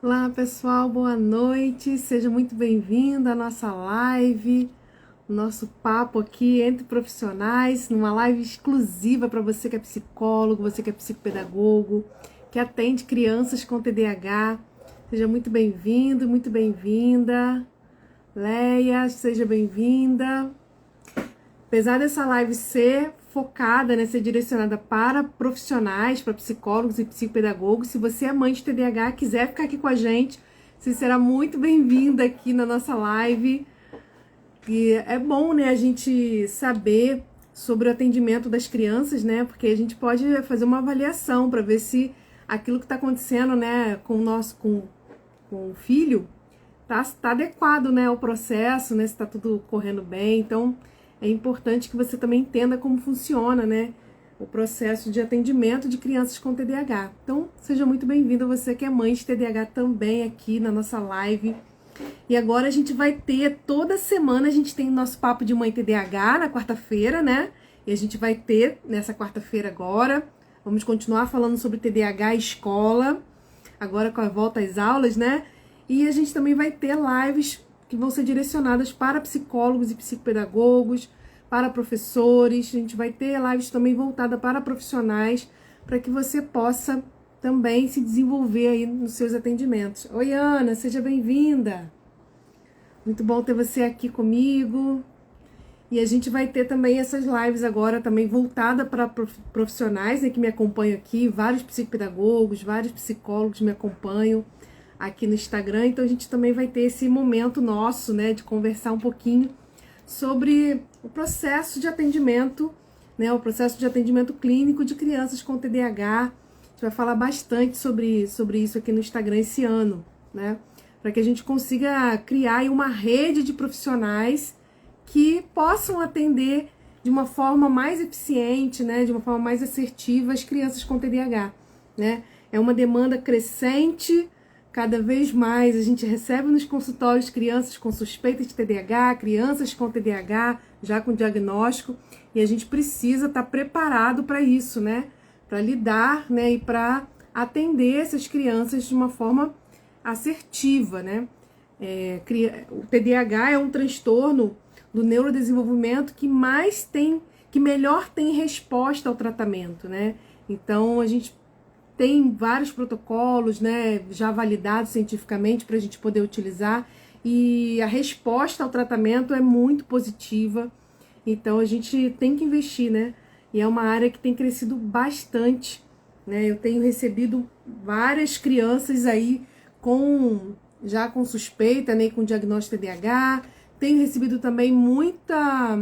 Olá pessoal, boa noite, seja muito bem-vindo à nossa live, nosso papo aqui entre profissionais, numa live exclusiva para você que é psicólogo, você que é psicopedagogo, que atende crianças com TDAH. Seja muito bem-vindo, muito bem-vinda. Leia, seja bem-vinda. Apesar dessa live ser focada, né, ser direcionada para profissionais, para psicólogos e psicopedagogos, se você é mãe de TDAH, quiser ficar aqui com a gente, você será muito bem-vinda aqui na nossa live. E é bom, né, a gente saber sobre o atendimento das crianças, né, porque a gente pode fazer uma avaliação para ver se aquilo que está acontecendo, né, com o filho tá adequado, né, ao processo, né, se está tudo correndo bem. Então, é importante que você também entenda como funciona, né, o processo de atendimento de crianças com TDAH. Então, seja muito bem-vindo você que é mãe de TDAH também aqui na nossa live. E agora a gente vai ter, toda semana a gente tem o nosso papo de mãe TDAH na quarta-feira, né? E a gente vai ter nessa quarta-feira agora. Vamos continuar falando sobre TDAH e escola, agora com a volta às aulas, né? E a gente também vai ter lives que vão ser direcionadas para psicólogos e psicopedagogos, para professores. A gente vai ter lives também voltadas para profissionais, para que você possa também se desenvolver aí nos seus atendimentos. Oi, Ana, seja bem-vinda. Muito bom ter você aqui comigo. E a gente vai ter também essas lives agora também voltada para profissionais, né, que me acompanham aqui, vários psicopedagogos, vários psicólogos me acompanham aqui no Instagram. Então a gente também vai ter esse momento nosso, né, de conversar um pouquinho sobre o processo de atendimento, né, o processo de atendimento clínico de crianças com TDAH. A gente vai falar bastante sobre isso aqui no Instagram esse ano, né, para que a gente consiga criar aí uma rede de profissionais que possam atender de uma forma mais eficiente, né, de uma forma mais assertiva as crianças com TDAH, né? É uma demanda crescente, cada vez mais a gente recebe nos consultórios crianças com suspeita de TDAH, crianças com TDAH já com diagnóstico, e a gente precisa estar preparado para isso, né? Para lidar, né, e para atender essas crianças de uma forma assertiva, né? O TDAH é um transtorno do neurodesenvolvimento que melhor tem resposta ao tratamento, né? Então a gente tem vários protocolos, né, já validados cientificamente para a gente poder utilizar, e a resposta ao tratamento é muito positiva. Então a gente tem que investir, né? E é uma área que tem crescido bastante, né? Eu tenho recebido várias crianças aí já com suspeita, né, com diagnóstico de TDAH. Tenho recebido também muita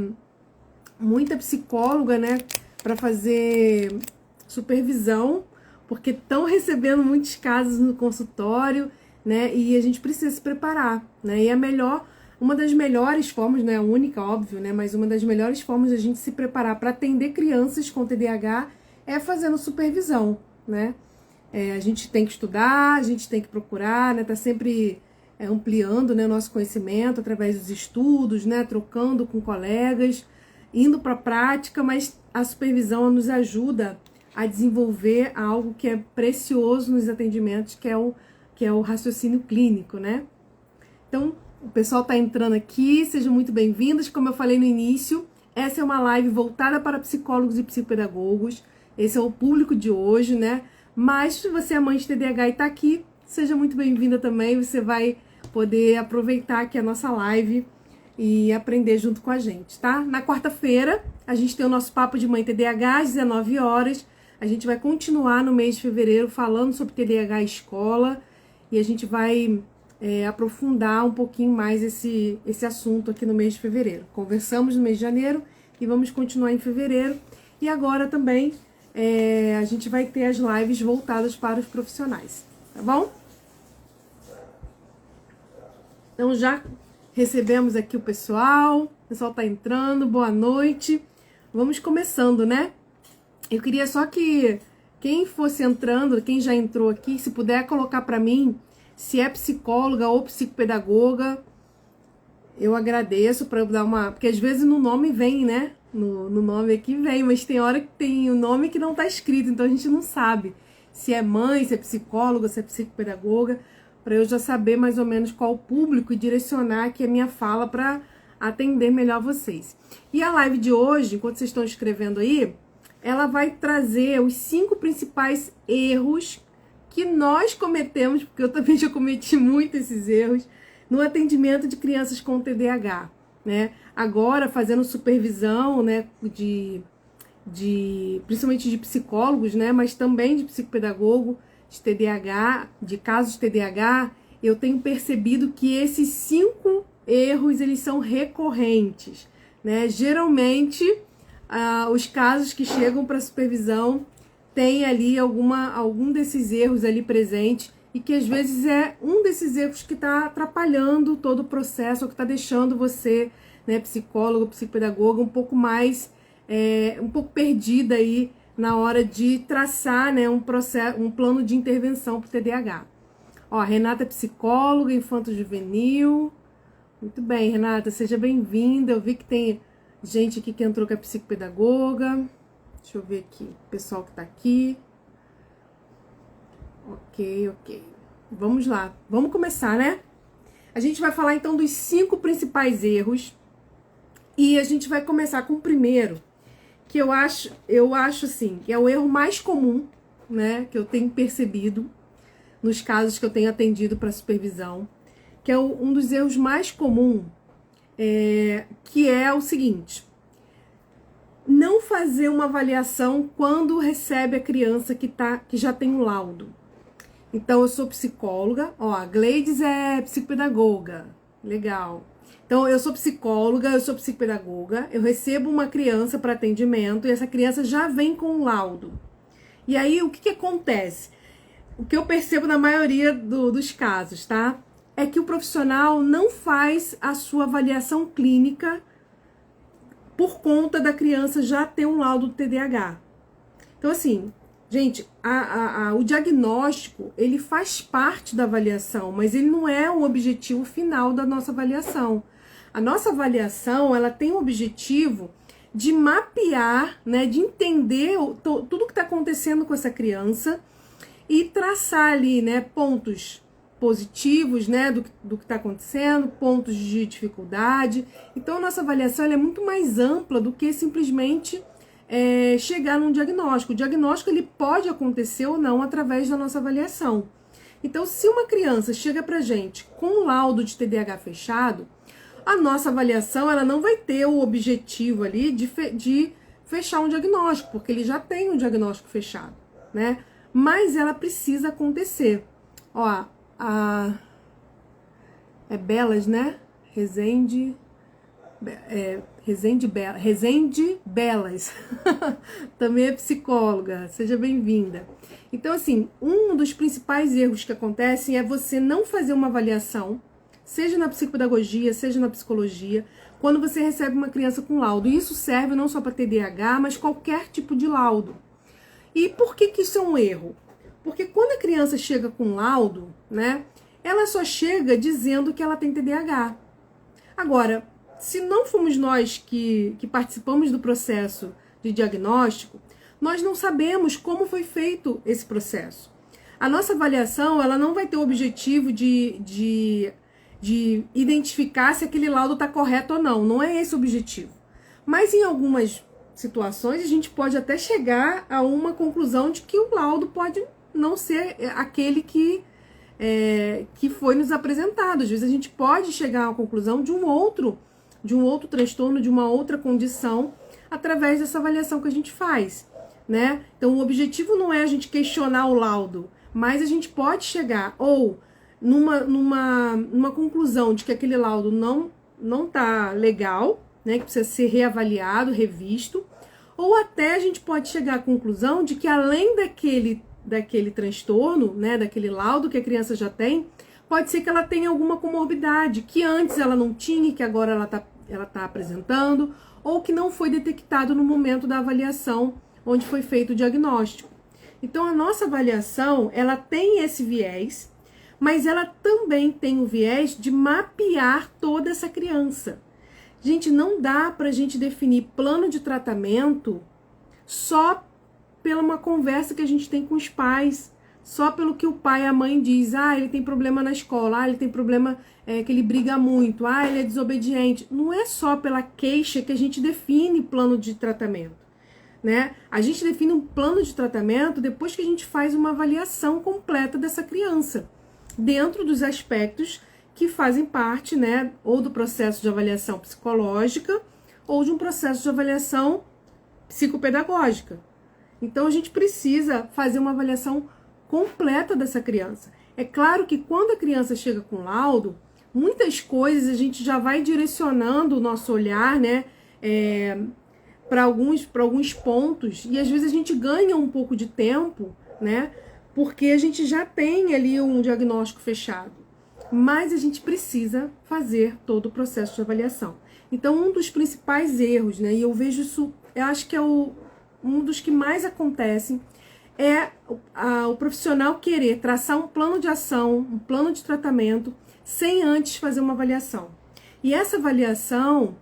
psicóloga, né, para fazer supervisão, porque estão recebendo muitos casos no consultório, né, e a gente precisa se preparar, né, e uma das melhores formas, não é a única, óbvio, né, mas uma das melhores formas de a gente se preparar para atender crianças com TDAH é fazendo supervisão, né. A gente tem que estudar, a gente tem que procurar, né, tá sempre ampliando, né, nosso conhecimento através dos estudos, né, trocando com colegas, indo para a prática, mas a supervisão nos ajuda a desenvolver algo que é precioso nos atendimentos, que é o raciocínio clínico, né? Então, o pessoal está entrando aqui, sejam muito bem-vindos. Como eu falei no início, essa é uma live voltada para psicólogos e psicopedagogos. Esse é o público de hoje, né? Mas se você é mãe de TDAH e está aqui, seja muito bem-vinda também. Você vai poder aproveitar aqui a nossa live e aprender junto com a gente, tá? Na quarta-feira, a gente tem o nosso papo de mãe TDAH às 19 horas. A gente vai continuar no mês de fevereiro falando sobre TDAH e escola, e a gente vai aprofundar um pouquinho mais esse assunto aqui no mês de fevereiro. Conversamos no mês de janeiro e vamos continuar em fevereiro. E agora também a gente vai ter as lives voltadas para os profissionais, tá bom? Então já recebemos aqui o pessoal tá entrando, boa noite. Vamos começando, né? Eu queria só que quem fosse entrando, quem já entrou aqui, se puder colocar para mim se é psicóloga ou psicopedagoga, eu agradeço para eu dar uma... Porque às vezes no nome vem, né? No nome aqui vem, mas tem hora que tem o nome que não tá escrito, então a gente não sabe se é mãe, se é psicóloga, se é psicopedagoga, para eu já saber mais ou menos qual o público e direcionar aqui a minha fala para atender melhor vocês. E a live de hoje, enquanto vocês estão escrevendo aí, ela vai trazer os 5 principais erros que nós cometemos, porque eu também já cometi muito esses erros, no atendimento de crianças com TDAH, né? Agora, fazendo supervisão, né, principalmente de psicólogos, né, mas também de psicopedagogo, de TDAH, de casos de TDAH, eu tenho percebido que esses 5 erros, eles são recorrentes, né? Geralmente, os casos que chegam para supervisão têm ali algum desses erros ali presente e que às vezes é um desses erros que está atrapalhando todo o processo, ou que está deixando você, né, psicólogo, psicopedagoga, um pouco mais, um pouco perdida aí na hora de traçar, né, um plano de intervenção para o TDAH. Ó, a Renata é psicóloga, infanto-juvenil. Muito bem, Renata, seja bem-vinda. Eu vi que tem gente aqui que entrou que é psicopedagoga. Deixa eu ver aqui, o pessoal que tá aqui. Ok. Vamos lá, vamos começar, né? A gente vai falar então dos 5 principais erros. E a gente vai começar com o primeiro, que eu acho assim, que é o erro mais comum, né, que eu tenho percebido nos casos que eu tenho atendido para supervisão, que é um dos erros mais comuns, que é o seguinte: não fazer uma avaliação quando recebe a criança que já tem um laudo. Então, eu sou psicóloga, ó, a Gleides é psicopedagoga, legal. Então, eu sou psicóloga, eu sou psicopedagoga, eu recebo uma criança para atendimento e essa criança já vem com um laudo. E aí, o que acontece? O que eu percebo na maioria dos casos, tá? É que o profissional não faz a sua avaliação clínica por conta da criança já ter um laudo do TDAH. Então, assim, gente, o diagnóstico, ele faz parte da avaliação, mas ele não é um objetivo final da nossa avaliação. A nossa avaliação, ela tem o objetivo de mapear, né, de entender tudo que está acontecendo com essa criança e traçar ali, né, pontos positivos, né, do que está acontecendo, pontos de dificuldade. Então, a nossa avaliação ela é muito mais ampla do que simplesmente chegar num diagnóstico. O diagnóstico ele pode acontecer ou não através da nossa avaliação. Então, se uma criança chega pra gente com um laudo de TDAH fechado, a nossa avaliação ela não vai ter o objetivo ali de fechar um diagnóstico, porque ele já tem um diagnóstico fechado, né? Mas ela precisa acontecer. Ó, é Belas, né? Rezende Belas. Também é psicóloga. Seja bem-vinda. Então, assim, um dos principais erros que acontecem é você não fazer uma avaliação, seja na psicopedagogia, seja na psicologia, quando você recebe uma criança com laudo. E isso serve não só para TDAH, mas qualquer tipo de laudo. E por que isso é um erro? Porque quando a criança chega com laudo, né, ela só chega dizendo que ela tem TDAH. Agora, se não fomos nós que participamos do processo de diagnóstico, nós não sabemos como foi feito esse processo. A nossa avaliação ela não vai ter o objetivo de identificar se aquele laudo está correto ou não. Não é esse o objetivo. Mas em algumas situações a gente pode até chegar a uma conclusão de que o laudo pode não ser aquele que foi nos apresentado. Às vezes a gente pode chegar a uma conclusão de um outro transtorno, de uma outra condição, através dessa avaliação que a gente faz, né? Então o objetivo não é a gente questionar o laudo, mas a gente pode chegar ou numa conclusão de que aquele laudo não tá legal, né? Que precisa ser reavaliado, revisto, ou até a gente pode chegar à conclusão de que além daquele transtorno, né, daquele laudo que a criança já tem, pode ser que ela tenha alguma comorbidade que antes ela não tinha e que agora ela tá apresentando, ou que não foi detectado no momento da avaliação onde foi feito o diagnóstico. Então, a nossa avaliação, ela tem esse viés, mas ela também tem o viés de mapear toda essa criança. Gente, não dá pra gente definir plano de tratamento só pela uma conversa que a gente tem com os pais, só pelo que o pai e a mãe diz. Ah, ele tem problema na escola, ah, ele tem problema que ele briga muito, ah, ele é desobediente. Não é só pela queixa que a gente define plano de tratamento, né? A gente define um plano de tratamento depois que a gente faz uma avaliação completa dessa criança, dentro dos aspectos que fazem parte, né, ou do processo de avaliação psicológica ou de um processo de avaliação psicopedagógica. Então a gente precisa fazer uma avaliação completa dessa criança. É claro que quando a criança chega com laudo, muitas coisas a gente já vai direcionando o nosso olhar, né, para alguns pontos, e às vezes a gente ganha um pouco de tempo, né, porque a gente já tem ali um diagnóstico fechado. Mas a gente precisa fazer todo o processo de avaliação. Então, um dos principais erros, né, e eu vejo isso, eu acho que é um dos que mais acontecem, é o profissional querer traçar um plano de ação, um plano de tratamento, sem antes fazer uma avaliação. E essa avaliação,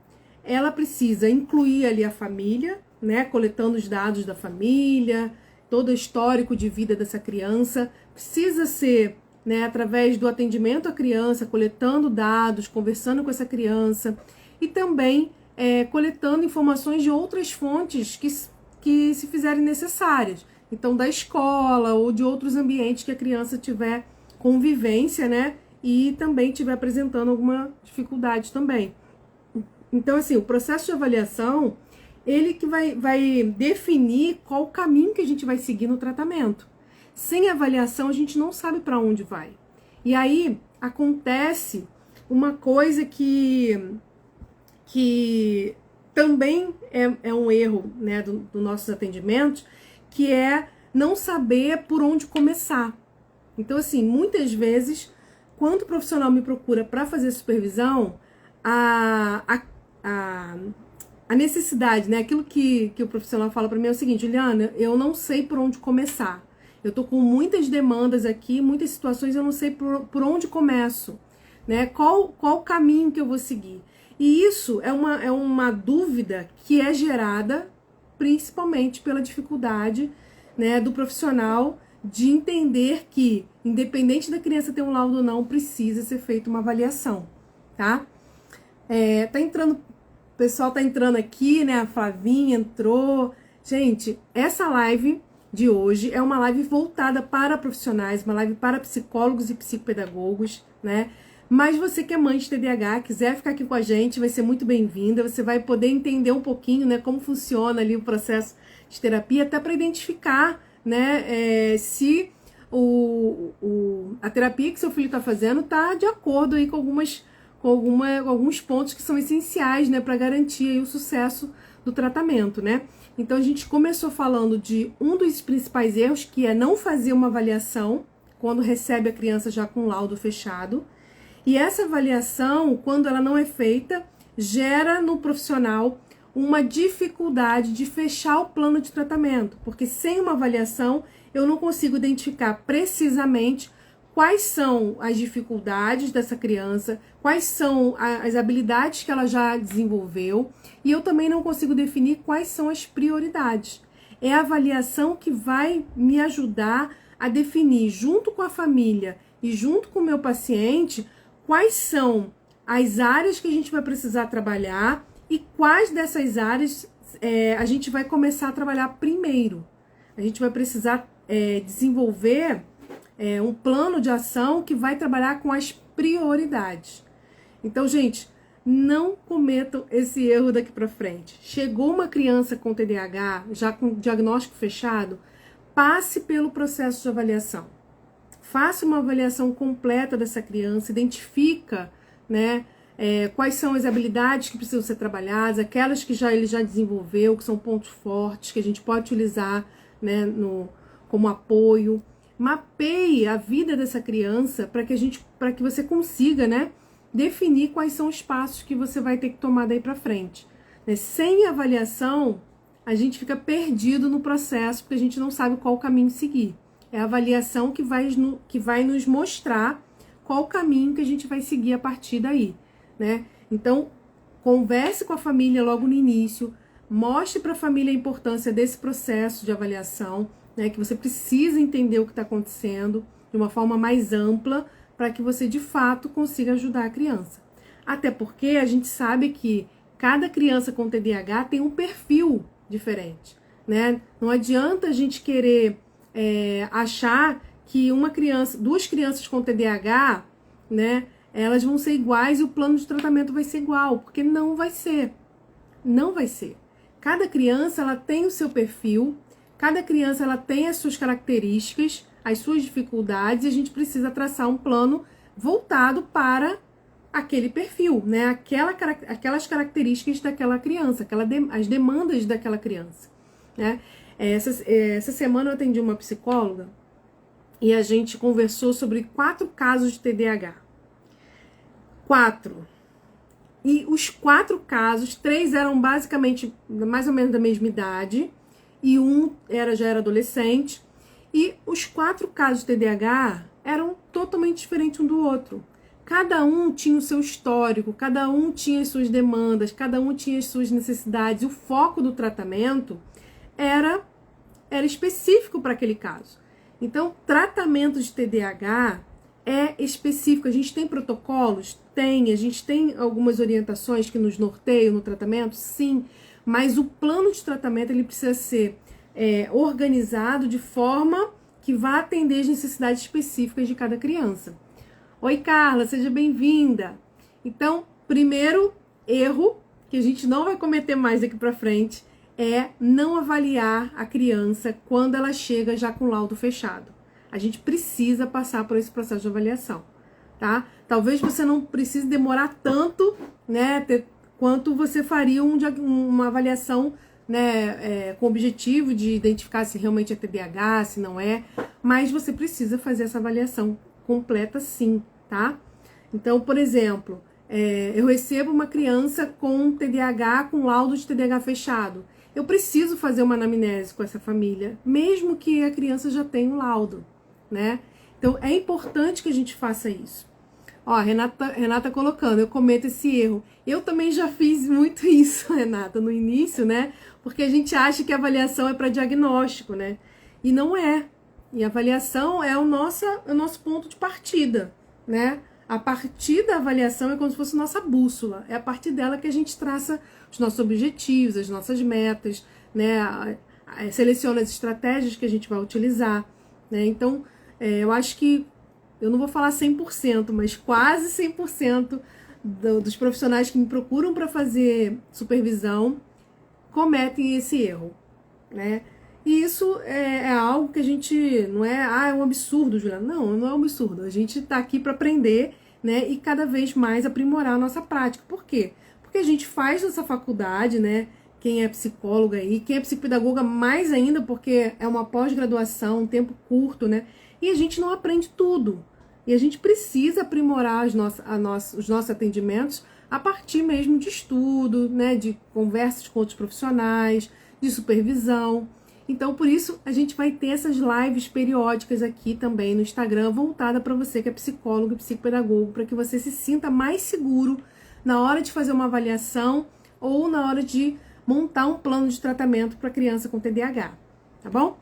ela precisa incluir ali a família, né, coletando os dados da família, todo o histórico de vida dessa criança, precisa ser, né, através do atendimento à criança, coletando dados, conversando com essa criança e também coletando informações de outras fontes que se fizerem necessárias. Então, da escola ou de outros ambientes que a criança tiver convivência, né, e também estiver apresentando alguma dificuldade também. Então, assim, o processo de avaliação, ele que vai definir qual o caminho que a gente vai seguir no tratamento. Sem avaliação, a gente não sabe para onde vai. E aí, acontece uma coisa que também é um erro, né, do nossos atendimentos, que é não saber por onde começar. Então, assim, muitas vezes, quando o profissional me procura para fazer supervisão, a necessidade, né, aquilo que o profissional fala para mim é o seguinte: Juliana, eu não sei por onde começar. Eu tô com muitas demandas aqui, muitas situações, eu não sei por onde começo, né? Qual o caminho que eu vou seguir? E isso é uma dúvida que é gerada principalmente pela dificuldade, né, do profissional de entender que, independente da criança ter um laudo ou não, precisa ser feita uma avaliação, tá? O pessoal tá entrando aqui, né? A Flavinha entrou. Gente, essa live de hoje é uma live voltada para profissionais, uma live para psicólogos e psicopedagogos, né? Mas você que é mãe de TDAH, quiser ficar aqui com a gente, vai ser muito bem-vinda. Você vai poder entender um pouquinho, né, como funciona ali o processo de terapia, até para identificar, né, se a terapia que seu filho está fazendo está de acordo aí com alguns pontos que são essenciais, né, para garantir aí o sucesso do tratamento, né? Então a gente começou falando de um dos principais erros, que é não fazer uma avaliação quando recebe a criança já com laudo fechado. E essa avaliação, quando ela não é feita, gera no profissional uma dificuldade de fechar o plano de tratamento, porque sem uma avaliação eu não consigo identificar precisamente quais são as dificuldades dessa criança, quais são as habilidades que ela já desenvolveu, e eu também não consigo definir quais são as prioridades. É a avaliação que vai me ajudar a definir, junto com a família e junto com o meu paciente, quais são as áreas que a gente vai precisar trabalhar e quais dessas áreas a gente vai começar a trabalhar primeiro. A gente vai precisar desenvolver um plano de ação que vai trabalhar com as prioridades. Então, gente, não cometam esse erro daqui para frente. Chegou uma criança com TDAH, já com diagnóstico fechado, passe pelo processo de avaliação. Faça uma avaliação completa dessa criança, identifica, né, quais são as habilidades que precisam ser trabalhadas, aquelas que ele já desenvolveu, que são pontos fortes, que a gente pode utilizar, né, como apoio. Mapeie a vida dessa criança para que você consiga, né, definir quais são os passos que você vai ter que tomar daí para frente. Né? Sem avaliação, a gente fica perdido no processo, porque a gente não sabe qual caminho seguir. É a avaliação que vai nos mostrar qual o caminho que a gente vai seguir a partir daí, né? Então, converse com a família logo no início, mostre para a família a importância desse processo de avaliação, né? Que você precisa entender o que está acontecendo de uma forma mais ampla para que você de fato consiga ajudar a criança. Até porque a gente sabe que cada criança com TDAH tem um perfil diferente, né? Não adianta a gente querer achar que duas crianças com TDAH, né? Elas vão ser iguais e o plano de tratamento vai ser igual, porque não vai ser. Não vai ser. Cada criança, ela tem o seu perfil, cada criança, ela tem as suas características, as suas dificuldades, e a gente precisa traçar um plano voltado para aquele perfil, né? Aquelas características daquela criança, as demandas daquela criança, né? Essa semana eu atendi uma psicóloga e a gente conversou sobre 4 casos de TDAH. 4. E os 4 casos, 3 eram basicamente mais ou menos da mesma idade e um já era adolescente. E os 4 casos de TDAH eram totalmente diferentes um do outro. Cada um tinha o seu histórico, cada um tinha as suas demandas, cada um tinha as suas necessidades. O foco do tratamento era específico para aquele caso. Então, tratamento de TDAH é específico. A gente tem protocolos? Tem. A gente tem algumas orientações que nos norteiam no tratamento? Sim. Mas o plano de tratamento ele precisa ser organizado de forma que vá atender as necessidades específicas de cada criança. Oi, Carla, seja bem-vinda. Então, primeiro erro que a gente não vai cometer mais daqui para frente é não avaliar a criança quando ela chega já com o laudo fechado. A gente precisa passar por esse processo de avaliação, tá? Talvez você não precise demorar tanto, né, quanto você faria uma avaliação, né, com o objetivo de identificar se realmente é TDAH, se não é, mas você precisa fazer essa avaliação completa sim, tá? Então, por exemplo, eu recebo uma criança com TDAH, com laudo de TDAH fechado. Eu preciso fazer uma anamnese com essa família, mesmo que a criança já tenha um laudo, né? Então, é importante que a gente faça isso. Ó, Renata colocando, eu cometo esse erro. Eu também já fiz muito isso, Renata, no início, né? Porque a gente acha que a avaliação é para diagnóstico, né? E não é. E a avaliação é o nosso ponto de partida, né? A partir da avaliação é como se fosse nossa bússola. É a partir dela que a gente traça os nossos objetivos, as nossas metas, né? Seleciona as estratégias que a gente vai utilizar, né? Então, eu acho que, eu não vou falar 100%, mas quase 100% dos profissionais que me procuram para fazer supervisão cometem esse erro, né? E isso é algo que a gente não é um absurdo, Juliana. Não é um absurdo. A gente está aqui para aprender, né? E cada vez mais aprimorar a nossa prática. Por quê? Porque a gente faz essa faculdade, né? Quem é psicóloga aí, quem é psicopedagoga mais ainda, porque é uma pós-graduação, um tempo curto, né? E a gente não aprende tudo. E a gente precisa aprimorar os nossos atendimentos a partir mesmo de estudo, né? De conversas com outros profissionais, de supervisão. Então, por isso, a gente vai ter essas lives periódicas aqui também no Instagram, voltada para você que é psicólogo e psicopedagogo, para que você se sinta mais seguro na hora de fazer uma avaliação ou na hora de montar um plano de tratamento para criança com TDAH, tá bom?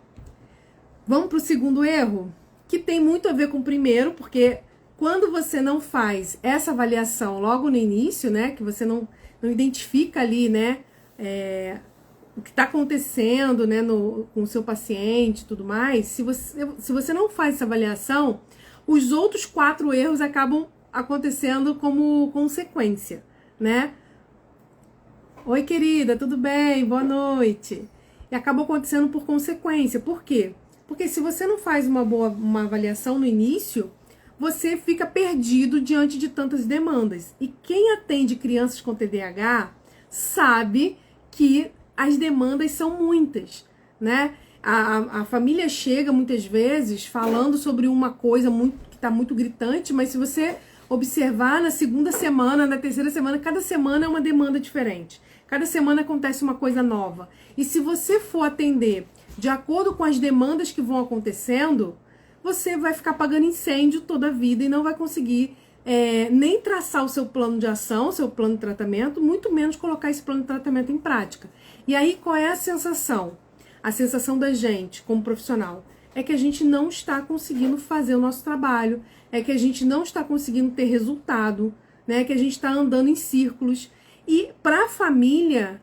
Vamos para o segundo erro, que tem muito a ver com o primeiro, porque quando você não faz essa avaliação logo no início, né, que você não identifica ali, né, o que está acontecendo, né, com o seu paciente e tudo mais, se você não faz essa avaliação, os outros 4 erros acabam acontecendo como consequência, né? Oi, querida, tudo bem? Boa noite. E acaba acontecendo por consequência. Por quê? Porque se você não faz uma avaliação no início, você fica perdido diante de tantas demandas. E quem atende crianças com TDAH sabe que as demandas são muitas, né? A família chega muitas vezes falando sobre uma coisa que está muito gritante, mas se você observar na segunda semana, na terceira semana, cada semana é uma demanda diferente. Cada semana acontece uma coisa nova. E se você for atender de acordo com as demandas que vão acontecendo, você vai ficar apagando incêndio toda a vida e não vai conseguir nem traçar o seu plano de ação, o seu plano de tratamento, muito menos colocar esse plano de tratamento em prática. E aí, qual é a sensação? A sensação da gente, como profissional, é que a gente não está conseguindo fazer o nosso trabalho, é que a gente não está conseguindo ter resultado, né? Que a gente está andando em círculos. E para a família,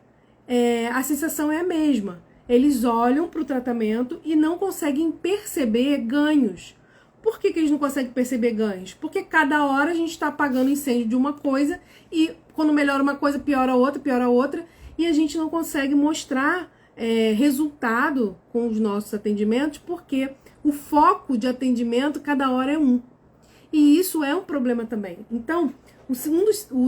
a sensação é a mesma. Eles olham para o tratamento e não conseguem perceber ganhos. Por que eles não conseguem perceber ganhos? Porque cada hora a gente está apagando incêndio de uma coisa e quando melhora uma coisa, piora a outra, e a gente não consegue mostrar resultado com os nossos atendimentos, porque o foco de atendimento cada hora é um. E isso é um problema também. Então, o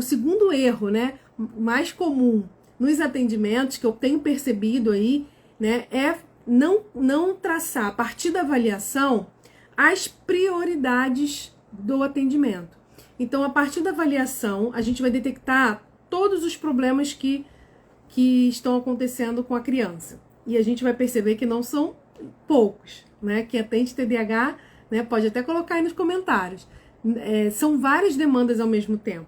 segundo erro, né, mais comum nos atendimentos, que eu tenho percebido aí, né, é não traçar, a partir da avaliação, as prioridades do atendimento. Então, a partir da avaliação, a gente vai detectar todos os problemas que estão acontecendo com a criança. E a gente vai perceber que não são poucos, né? Quem atende TDAH, né, pode até colocar aí nos comentários. São várias demandas ao mesmo tempo,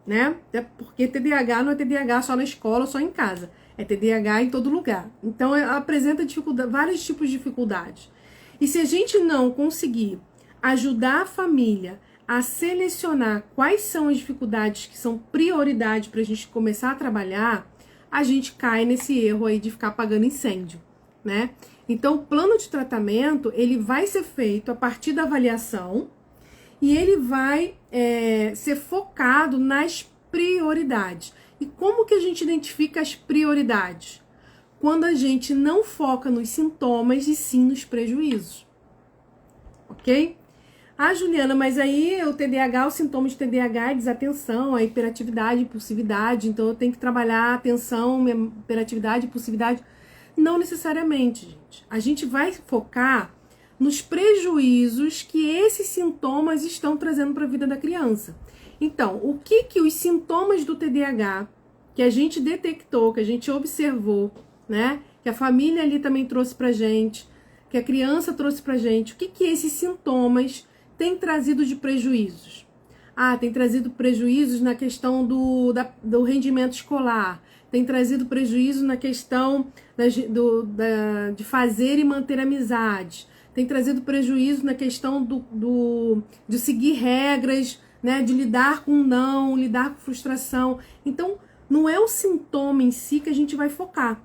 né? Até porque TDAH não é TDAH só na escola ou só em casa. É TDAH em todo lugar. Então, ela apresenta vários tipos de dificuldades. E se a gente não conseguir ajudar a família a selecionar quais são as dificuldades que são prioridade para a gente começar a trabalhar, a gente cai nesse erro aí de ficar apagando incêndio, né? Então, o plano de tratamento, ele vai ser feito a partir da avaliação e ele vai ser focado nas prioridades. E como que a gente identifica as prioridades? Quando a gente não foca nos sintomas e sim nos prejuízos. Ok? Ah, Juliana, mas aí o TDAH, os sintomas de TDAH é desatenção, é hiperatividade, impulsividade, então eu tenho que trabalhar a atenção, hiperatividade, impulsividade. Não necessariamente, gente. A gente vai focar nos prejuízos que esses sintomas estão trazendo para a vida da criança. Então, o que os sintomas do TDAH, que a gente detectou, que a gente observou, né? Que a família ali também trouxe pra gente, que a criança trouxe pra gente, o que esses sintomas têm trazido de prejuízos? Ah, tem trazido prejuízos na questão do rendimento escolar, tem trazido prejuízo na questão de fazer e manter amizades, tem trazido prejuízo na questão de seguir regras, né? De lidar com não, lidar com frustração. Então, não é o sintoma em si que a gente vai focar.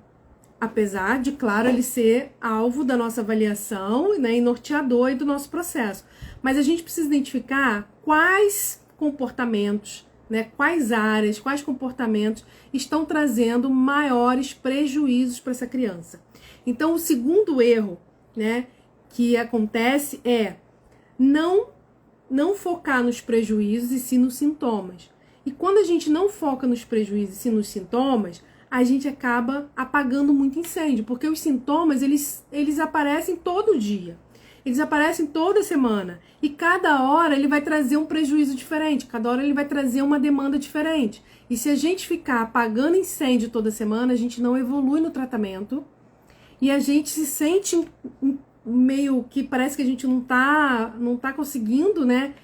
Apesar de, claro, ele ser alvo da nossa avaliação, né, e norteador do nosso processo. Mas a gente precisa identificar quais comportamentos, né, quais áreas, quais comportamentos estão trazendo maiores prejuízos para essa criança. Então, o segundo erro, né, que acontece é não focar nos prejuízos e sim nos sintomas. E quando a gente não foca nos prejuízos e sim nos sintomas, a gente acaba apagando muito incêndio, porque os sintomas, eles aparecem todo dia. Eles aparecem toda semana. E cada hora ele vai trazer um prejuízo diferente, cada hora ele vai trazer uma demanda diferente. E se a gente ficar apagando incêndio toda semana, a gente não evolui no tratamento e a gente se sente meio que parece que a gente não tá conseguindo, né,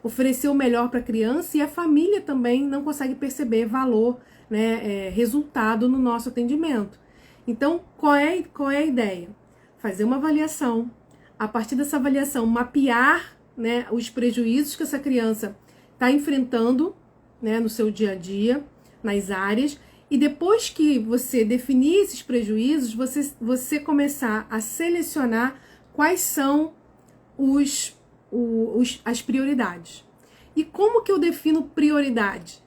oferecer o melhor para a criança, e a família também não consegue perceber valor, né, resultado no nosso atendimento. Então, qual é a ideia? Fazer uma avaliação, a partir dessa avaliação, mapear, né, os prejuízos que essa criança está enfrentando, né, no seu dia a dia, nas áreas, e depois que você definir esses prejuízos, você começar a selecionar quais são as prioridades. E como que eu defino prioridade?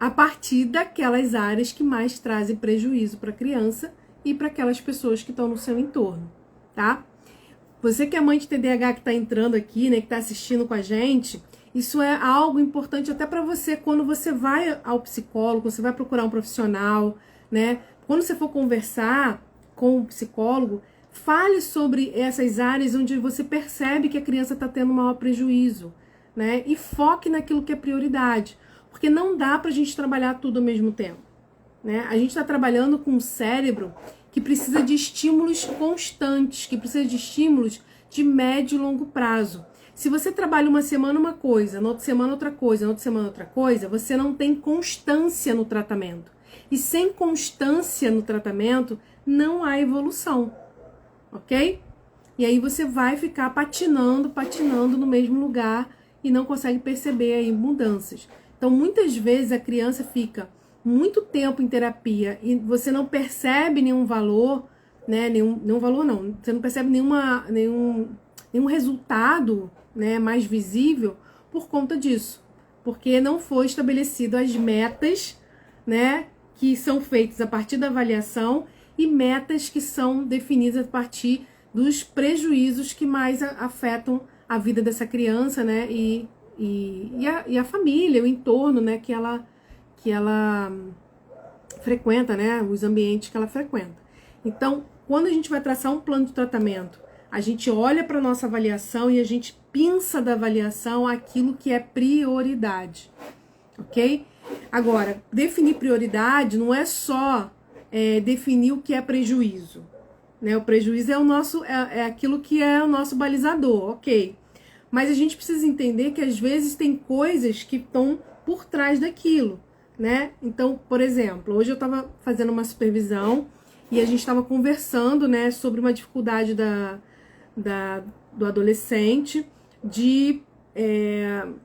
A partir daquelas áreas que mais trazem prejuízo para a criança e para aquelas pessoas que estão no seu entorno, tá? Você que é mãe de TDAH que está entrando aqui, né, que está assistindo com a gente, isso é algo importante até para você quando você vai ao psicólogo, você vai procurar um profissional, né? Quando você for conversar com o psicólogo, fale sobre essas áreas onde você percebe que a criança está tendo maior prejuízo, né? E foque naquilo que é prioridade, porque não dá para a gente trabalhar tudo ao mesmo tempo, né? A gente está trabalhando com um cérebro que precisa de estímulos constantes, que precisa de estímulos de médio e longo prazo. Se você trabalha uma semana uma coisa, na outra semana outra coisa, na outra semana outra coisa, você não tem constância no tratamento. E sem constância no tratamento, não há evolução, ok? E aí você vai ficar patinando no mesmo lugar e não consegue perceber aí mudanças. Então, muitas vezes a criança fica muito tempo em terapia e você não percebe nenhum valor, né? Nenhum valor não. Você não percebe nenhum resultado, né, mais visível por conta disso. Porque não foi estabelecido as metas, né, que são feitas a partir da avaliação e metas que são definidas a partir dos prejuízos que mais afetam a vida dessa criança, né, e a família, o entorno, né, que ela frequenta, né, os ambientes que ela frequenta. Então, quando a gente vai traçar um plano de tratamento, a gente olha para a nossa avaliação e a gente pinça da avaliação aquilo que é prioridade, ok? Agora, definir prioridade não é só definir o que é prejuízo, né? O prejuízo é aquilo que é o nosso balizador, ok? Mas a gente precisa entender que às vezes tem coisas que estão por trás daquilo, né? Então, por exemplo, hoje eu estava fazendo uma supervisão e a gente estava conversando, né, sobre uma dificuldade do adolescente de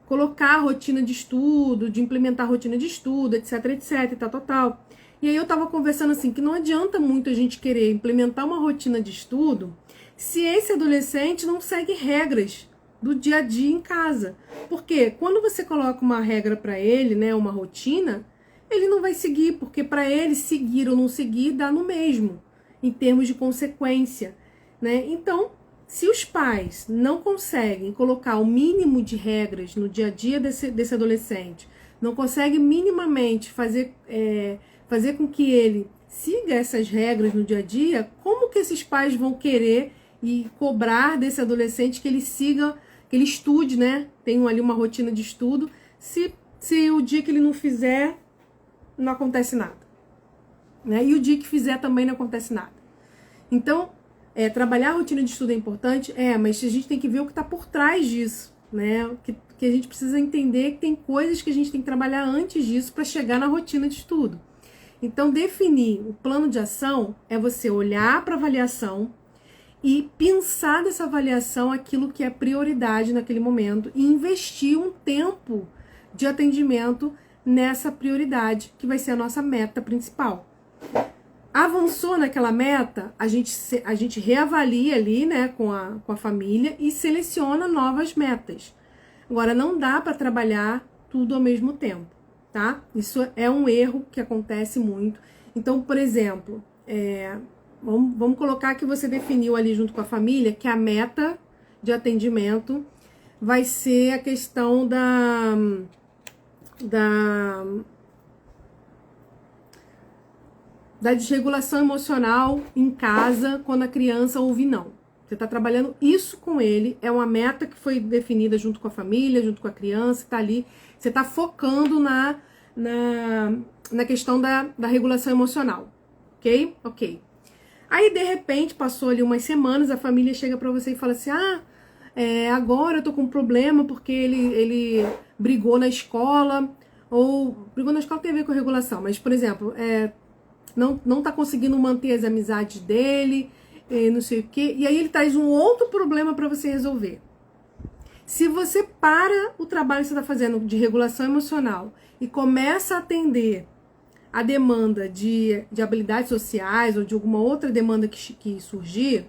colocar a rotina de estudo, de implementar a rotina de estudo, etc, etc, e tal. E aí eu tava conversando assim, que não adianta muito a gente querer implementar uma rotina de estudo se esse adolescente não segue regras do dia a dia em casa. Porque quando você coloca uma regra para ele, né, uma rotina, ele não vai seguir, porque para ele seguir ou não seguir dá no mesmo, em termos de consequência, né? Então, se os pais não conseguem colocar o mínimo de regras no dia a dia desse adolescente, não conseguem minimamente fazer com que ele siga essas regras no dia a dia, como que esses pais vão querer e cobrar desse adolescente que ele siga, que ele estude, né? Tem ali uma rotina de estudo, se o dia que ele não fizer, não acontece nada, né? E o dia que fizer também não acontece nada. Então, trabalhar a rotina de estudo é importante, mas a gente tem que ver o que está por trás disso, né? Que a gente precisa entender que tem coisas que a gente tem que trabalhar antes disso para chegar na rotina de estudo. Então, definir o plano de ação é você olhar para a avaliação e pensar dessa avaliação aquilo que é prioridade naquele momento e investir um tempo de atendimento nessa prioridade, que vai ser a nossa meta principal. Avançou naquela meta, a gente reavalia ali, né, com a família e seleciona novas metas. Agora, não dá para trabalhar tudo ao mesmo tempo, tá? Isso é um erro que acontece muito. Então, por exemplo, vamos colocar que você definiu ali junto com a família que a meta de atendimento vai ser a questão da desregulação emocional em casa quando a criança ouve não. Você está trabalhando isso com ele, é uma meta que foi definida junto com a família, junto com a criança, está ali. Você está focando na questão da regulação emocional, ok? Ok. Aí, de repente, passou ali umas semanas, a família chega para você e fala assim, agora eu tô com um problema porque ele brigou na escola, ou brigou na escola tem a ver com regulação, mas, por exemplo, não tá conseguindo manter as amizades dele, não sei o quê, e aí ele traz um outro problema para você resolver. Se você para o trabalho que você está fazendo de regulação emocional e começa a atender a demanda de habilidades sociais ou de alguma outra demanda que surgir,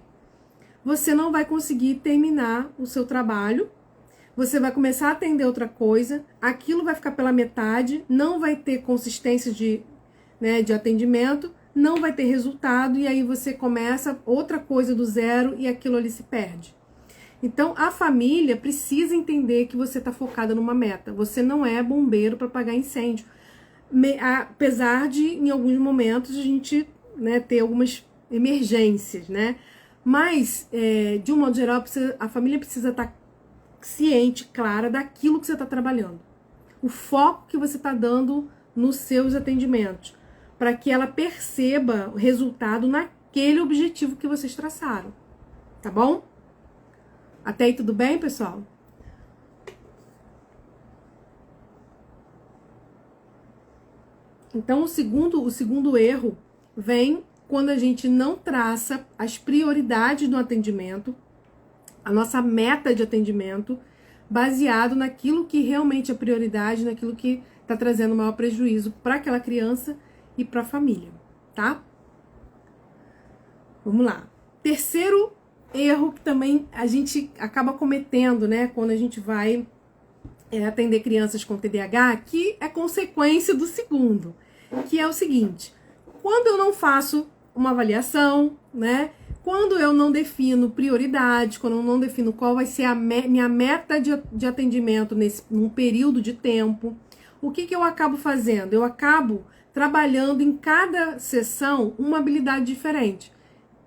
você não vai conseguir terminar o seu trabalho, você vai começar a atender outra coisa, aquilo vai ficar pela metade, não vai ter consistência de atendimento, não vai ter resultado, e aí você começa outra coisa do zero e aquilo ali se perde. Então, a família precisa entender que você está focada numa meta. Você não é bombeiro para apagar incêndio. Apesar de, em alguns momentos, a gente, né, ter algumas emergências, né? Mas, de um modo geral, a família precisa estar ciente, clara, daquilo que você está trabalhando. O foco que você está dando nos seus atendimentos, para que ela perceba o resultado naquele objetivo que vocês traçaram. Tá bom? Até aí tudo bem, pessoal? Então, o segundo erro vem quando a gente não traça as prioridades do atendimento, a nossa meta de atendimento, baseado naquilo que realmente é prioridade, naquilo que está trazendo maior prejuízo para aquela criança e para a família, tá? Vamos lá. Terceiro erro que também a gente acaba cometendo, né, quando a gente vai atender crianças com TDAH, que é consequência do segundo, que é o seguinte: quando eu não faço uma avaliação, né, quando eu não defino prioridades, quando eu não defino qual vai ser a minha meta de atendimento num período de tempo, o que eu acabo fazendo? Eu acabo trabalhando em cada sessão uma habilidade diferente.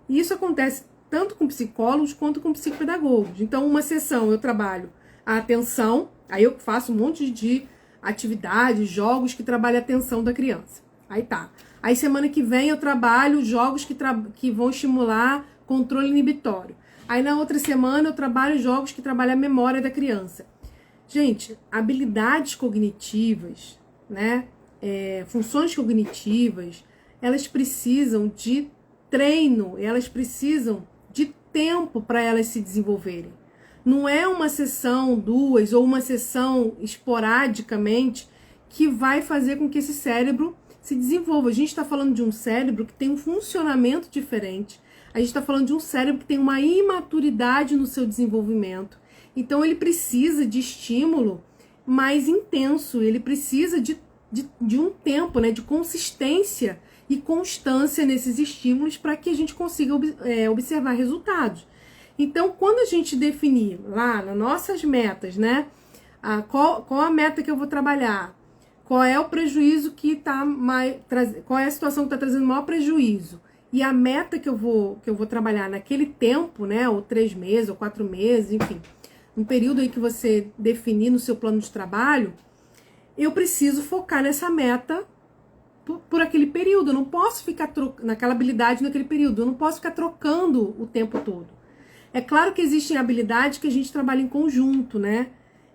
E isso acontece tanto com psicólogos quanto com psicopedagogos. Então, uma sessão eu trabalho a atenção, aí eu faço um monte de atividades, jogos que trabalham a atenção da criança. Aí tá. Aí semana que vem eu trabalho jogos que vão estimular controle inibitório. Aí na outra semana eu trabalho jogos que trabalham a memória da criança. Gente, habilidades cognitivas, né, funções cognitivas, elas precisam de treino, elas precisam de tempo para elas se desenvolverem. Não é uma sessão, duas, ou uma sessão esporadicamente que vai fazer com que esse cérebro se desenvolva. A gente está falando de um cérebro que tem um funcionamento diferente. A gente está falando de um cérebro que tem uma imaturidade no seu desenvolvimento. Então, ele precisa de estímulo mais intenso, ele precisa de um tempo, né, de consistência e constância nesses estímulos para que a gente consiga observar resultados. Então, quando a gente definir lá nas nossas metas, né, qual a meta que eu vou trabalhar, qual é o prejuízo que está mais, qual é a situação que está trazendo maior prejuízo, e a meta que eu vou trabalhar naquele tempo, né, ou 3 meses, ou 4 meses, enfim, um período aí que você definir no seu plano de trabalho, eu preciso focar nessa meta por aquele período. Eu não posso ficar naquela habilidade naquele período, eu não posso ficar trocando o tempo todo. É claro que existem habilidades que a gente trabalha em conjunto, né?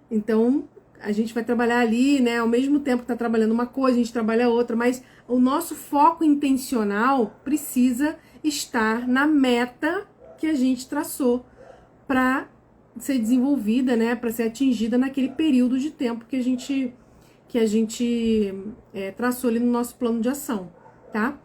Então, a gente vai trabalhar ali, né? Ao mesmo tempo que está trabalhando uma coisa, a gente trabalha outra, mas o nosso foco intencional precisa estar na meta que a gente traçou para ser desenvolvida, né? Para ser atingida naquele período de tempo que a gente traçou ali no nosso plano de ação, tá?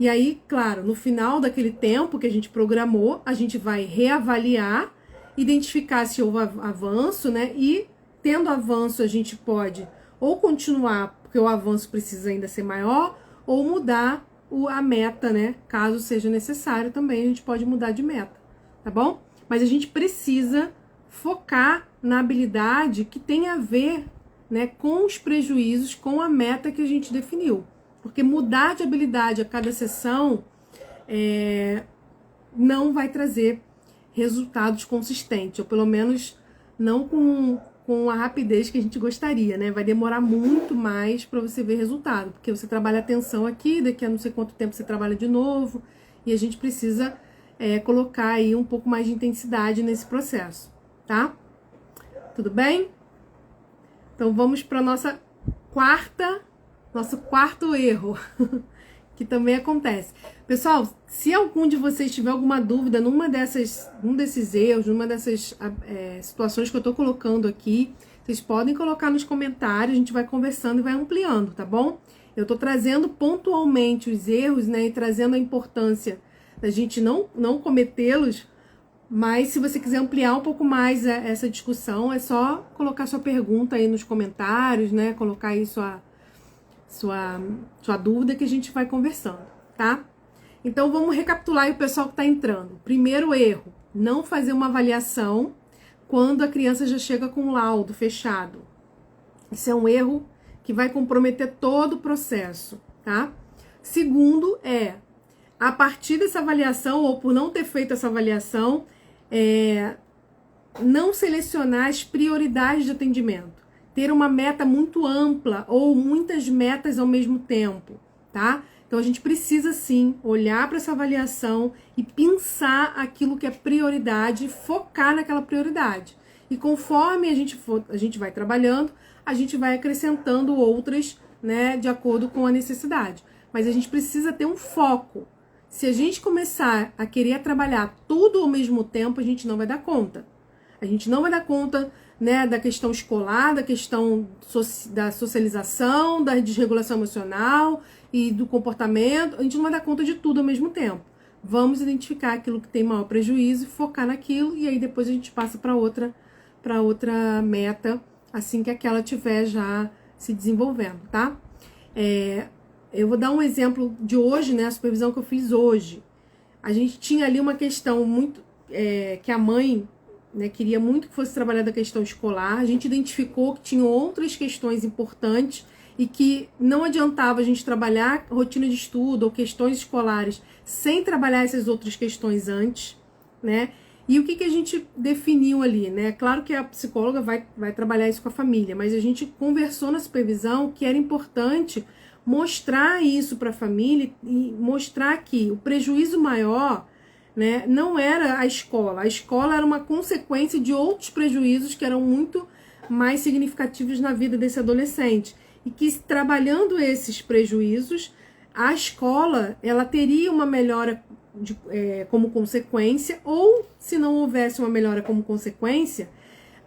E aí, claro, no final daquele tempo que a gente programou, a gente vai reavaliar, identificar se houve avanço, né? E tendo avanço, a gente pode ou continuar, porque o avanço precisa ainda ser maior, ou mudar a meta, né? Caso seja necessário também, a gente pode mudar de meta, tá bom? Mas a gente precisa focar na habilidade que tem a ver, né, com os prejuízos, com a meta que a gente definiu. Porque mudar de habilidade a cada sessão não vai trazer resultados consistentes, ou pelo menos não com a rapidez que a gente gostaria, né? Vai demorar muito mais para você ver resultado, porque você trabalha atenção aqui, daqui a não sei quanto tempo você trabalha de novo, e a gente precisa colocar aí um pouco mais de intensidade nesse processo, tá? Tudo bem? Então vamos para nosso quarto erro, que também acontece. Pessoal, se algum de vocês tiver alguma dúvida num desses erros, numa dessas situações que eu tô colocando aqui, vocês podem colocar nos comentários, a gente vai conversando e vai ampliando, tá bom? Eu tô trazendo pontualmente os erros, né, e trazendo a importância da gente não cometê-los. Mas se você quiser ampliar um pouco mais essa discussão, é só colocar sua pergunta aí nos comentários, né? Colocar aí sua dúvida que a gente vai conversando, tá? Então vamos recapitular aí o pessoal que está entrando. Primeiro erro, não fazer uma avaliação quando a criança já chega com o laudo fechado. Isso é um erro que vai comprometer todo o processo, tá? Segundo a partir dessa avaliação, ou por não ter feito essa avaliação, não selecionar as prioridades de atendimento, ter uma meta muito ampla ou muitas metas ao mesmo tempo, tá? Então a gente precisa sim olhar para essa avaliação e pensar aquilo que é prioridade, focar naquela prioridade. E conforme a gente vai trabalhando, a gente vai acrescentando outras né, de acordo com a necessidade. Mas a gente precisa ter um foco. Se a gente começar a querer trabalhar tudo ao mesmo tempo, a gente não vai dar conta. A gente não vai dar conta, né, da questão escolar, da questão da socialização, da desregulação emocional e do comportamento. A gente não vai dar conta de tudo ao mesmo tempo. Vamos identificar aquilo que tem maior prejuízo e focar naquilo, e aí depois a gente passa para outra meta, assim que aquela estiver já se desenvolvendo, tá? Eu vou dar um exemplo de hoje, né, a supervisão que eu fiz hoje. A gente tinha ali uma questão muito, que a mãe, né, queria muito que fosse trabalhada a questão escolar. A gente identificou que tinham outras questões importantes e que não adiantava a gente trabalhar rotina de estudo ou questões escolares sem trabalhar essas outras questões antes, né? E o que a gente definiu ali, né? Claro que a psicóloga vai trabalhar isso com a família, mas a gente conversou na supervisão que era importante mostrar isso para a família e mostrar que o prejuízo maior, né, não era a escola era uma consequência de outros prejuízos que eram muito mais significativos na vida desse adolescente, e que trabalhando esses prejuízos, a escola ela teria uma melhora como consequência, ou se não houvesse uma melhora como consequência,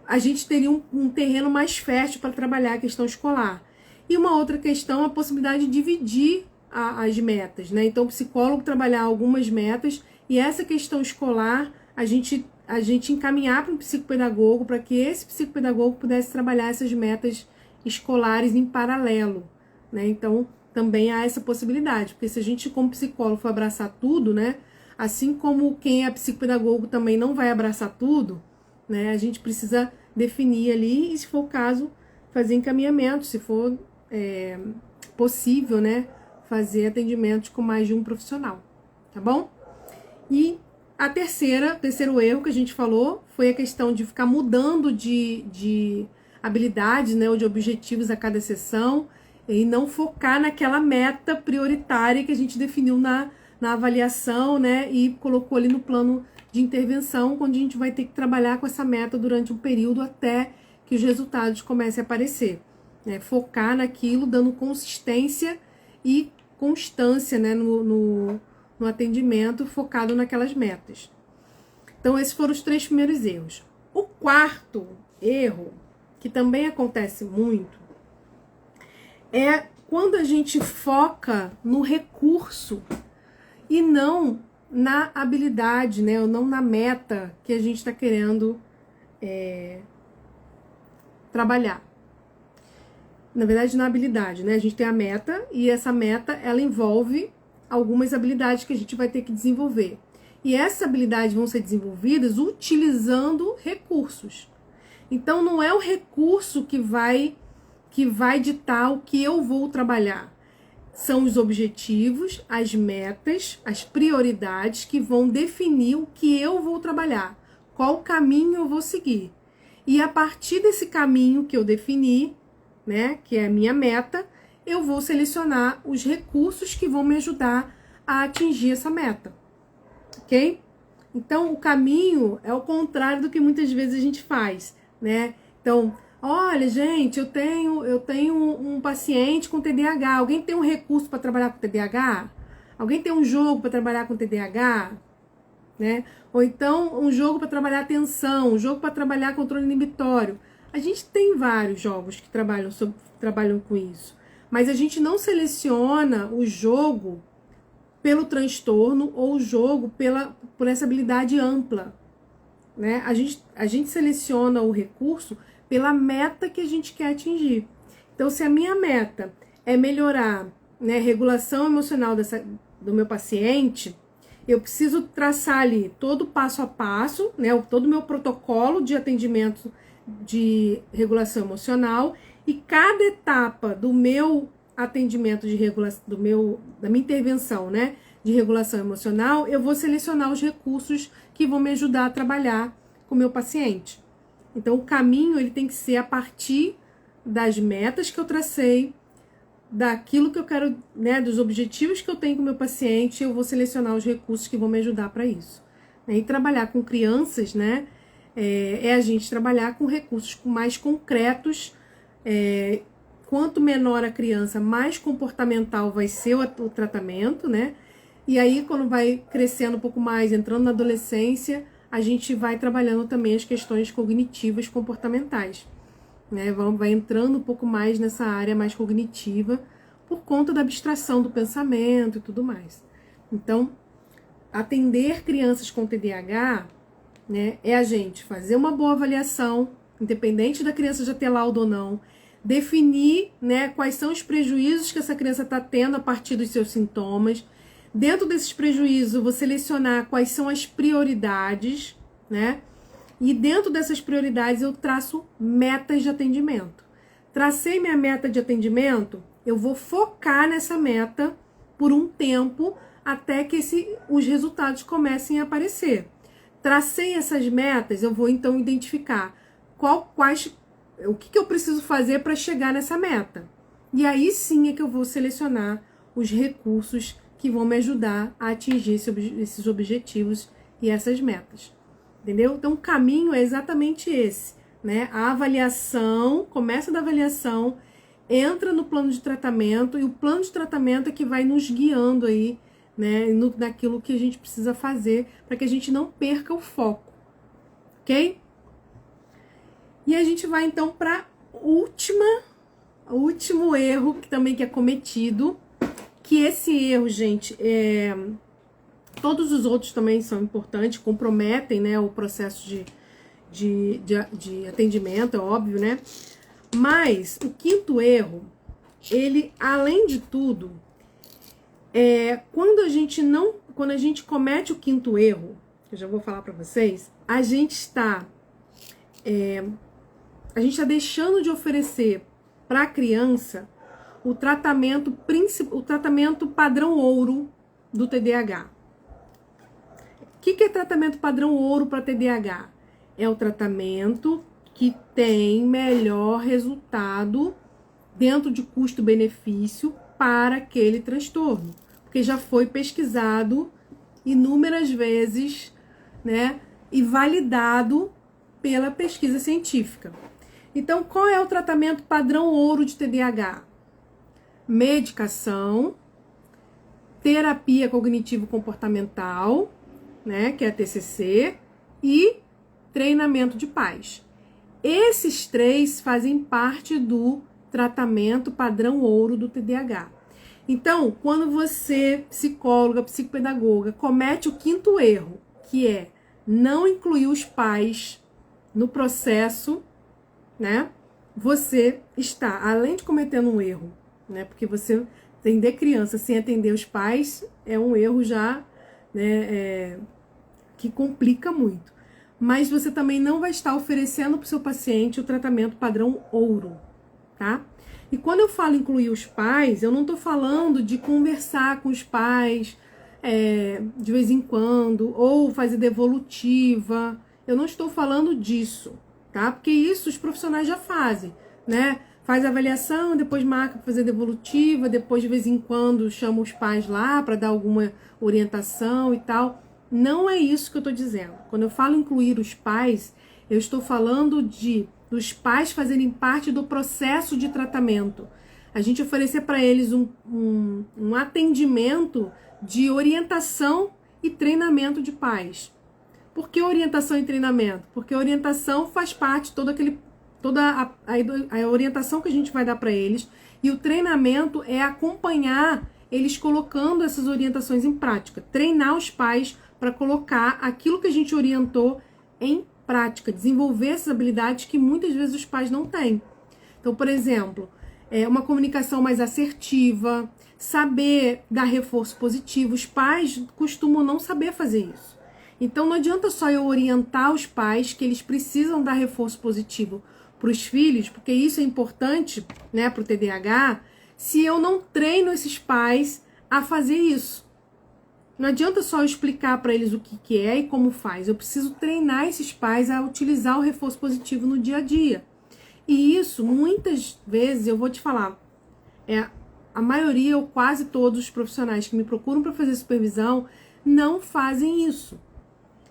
a gente teria um terreno mais fértil para trabalhar a questão escolar. E uma outra questão, a possibilidade de dividir as metas, né? Então, o psicólogo trabalhar algumas metas e essa questão escolar, a gente encaminhar para um psicopedagogo, para que esse psicopedagogo pudesse trabalhar essas metas escolares em paralelo, né? Então, também há essa possibilidade, porque se a gente, como psicólogo, for abraçar tudo, né? Assim como quem é psicopedagogo também não vai abraçar tudo, né? A gente precisa definir ali e, se for o caso, fazer encaminhamento, se for possível, né? Fazer atendimentos com mais de um profissional, tá bom? E o terceiro erro que a gente falou foi a questão de ficar mudando de habilidades, né, ou de objetivos a cada sessão, e não focar naquela meta prioritária que a gente definiu na avaliação, né, e colocou ali no plano de intervenção, onde a gente vai ter que trabalhar com essa meta durante um período até que os resultados comecem a aparecer, né? Focar naquilo, dando consistência e constância, né, no atendimento, focado naquelas metas. Então, esses foram os 3 primeiros erros. O quarto erro, que também acontece muito, é quando a gente foca no recurso e não na habilidade, né, ou não na meta que a gente está querendo trabalhar. Na verdade, na habilidade, né? A gente tem a meta e essa meta, ela envolve algumas habilidades que a gente vai ter que desenvolver. E essas habilidades vão ser desenvolvidas utilizando recursos. Então, não é o recurso que vai ditar o que eu vou trabalhar. São os objetivos, as metas, as prioridades que vão definir o que eu vou trabalhar, qual caminho eu vou seguir. E a partir desse caminho que eu defini, né, que é a minha meta, eu vou selecionar os recursos que vão me ajudar a atingir essa meta, ok? Então, o caminho é o contrário do que muitas vezes a gente faz, né? Então, olha, gente, eu tenho um paciente com TDAH. Alguém tem um recurso para trabalhar com TDAH? Alguém tem um jogo para trabalhar com TDAH? Né? Ou então, um jogo para trabalhar atenção, um jogo para trabalhar controle inibitório. A gente tem vários jogos que trabalham com isso, mas a gente não seleciona o jogo pelo transtorno ou o jogo por essa habilidade ampla, né? A gente seleciona o recurso pela meta que a gente quer atingir. Então, se a minha meta é melhorar, né, a regulação emocional do meu paciente, eu preciso traçar ali todo o passo a passo, né, todo o meu protocolo de atendimento de regulação emocional, e cada etapa do meu atendimento de regulação, da minha intervenção, né, de regulação emocional, eu vou selecionar os recursos que vão me ajudar a trabalhar com o meu paciente. Então, o caminho ele tem que ser a partir das metas que eu tracei, daquilo que eu quero, né, dos objetivos que eu tenho com o meu paciente, eu vou selecionar os recursos que vão me ajudar para isso. E trabalhar com crianças, né, é a gente trabalhar com recursos mais concretos, quanto menor a criança, mais comportamental vai ser o tratamento, né? E aí, quando vai crescendo um pouco mais, entrando na adolescência, a gente vai trabalhando também as questões cognitivas comportamentais, né? Vai entrando um pouco mais nessa área mais cognitiva, por conta da abstração do pensamento e tudo mais. Então, atender crianças com TDAH, né, é a gente fazer uma boa avaliação, independente da criança já ter laudo ou não, definir, né, quais são os prejuízos que essa criança está tendo a partir dos seus sintomas. Dentro desses prejuízos, eu vou selecionar quais são as prioridades, né? E dentro dessas prioridades eu traço metas de atendimento. Tracei minha meta de atendimento, eu vou focar nessa meta por um tempo até que os resultados comecem a aparecer. Tracei essas metas, eu vou então identificar o que eu preciso fazer para chegar nessa meta. E aí sim é que eu vou selecionar os recursos que vão me ajudar a atingir esses objetivos e essas metas. Entendeu? Então o caminho é exatamente esse, né? A avaliação, começa da avaliação, entra no plano de tratamento, e o plano de tratamento é que vai nos guiando aí, né, naquilo que a gente precisa fazer para que a gente não perca o foco, ok? E a gente vai então para o último erro que também é cometido, que esse erro, gente, todos os outros também são importantes, comprometem, né, o processo de atendimento, é óbvio, né? Mas o quinto erro, ele, além de tudo, quando a gente comete o quinto erro, eu já vou falar para vocês, a gente está deixando de oferecer para a criança o tratamento padrão ouro do TDAH. O que é tratamento padrão ouro para TDAH? É o tratamento que tem melhor resultado dentro de custo-benefício para aquele transtorno, porque já foi pesquisado inúmeras vezes, né, e validado pela pesquisa científica. Então, qual é o tratamento padrão ouro de TDAH? Medicação, terapia cognitivo-comportamental, né, que é a TCC, e treinamento de pais. Esses três fazem parte do tratamento padrão ouro do TDAH. Então, quando você, psicóloga, psicopedagoga, comete o quinto erro, que é não incluir os pais no processo, né? Você está, além de cometendo um erro, né? Porque você atender criança sem atender os pais é um erro já, né, que complica muito. Mas você também não vai estar oferecendo para o seu paciente o tratamento padrão ouro, tá? E quando eu falo incluir os pais, eu não estou falando de conversar com os pais de vez em quando, ou fazer devolutiva. Eu não estou falando disso, tá? Porque isso os profissionais já fazem, né? Faz a avaliação, depois marca para fazer devolutiva, depois de vez em quando chama os pais lá para dar alguma orientação e tal. Não é isso que eu estou dizendo. Quando eu falo incluir os pais, eu estou falando dos pais fazerem parte do processo de tratamento. A gente oferecer para eles um atendimento de orientação e treinamento de pais. Por que orientação e treinamento? Porque a orientação faz parte, toda a orientação que a gente vai dar para eles, e o treinamento é acompanhar eles colocando essas orientações em prática, treinar os pais para colocar aquilo que a gente orientou em prática, desenvolver essas habilidades que muitas vezes os pais não têm. Então, por exemplo, uma comunicação mais assertiva, saber dar reforço positivo. Os pais costumam não saber fazer isso. Então, não adianta só eu orientar os pais que eles precisam dar reforço positivo para os filhos, porque isso é importante, né, para o TDAH, se eu não treino esses pais a fazer isso. Não adianta só eu explicar para eles o que é e como faz. Eu preciso treinar esses pais a utilizar o reforço positivo no dia a dia. E isso, muitas vezes, eu vou te falar, a maioria ou quase todos os profissionais que me procuram para fazer supervisão não fazem isso,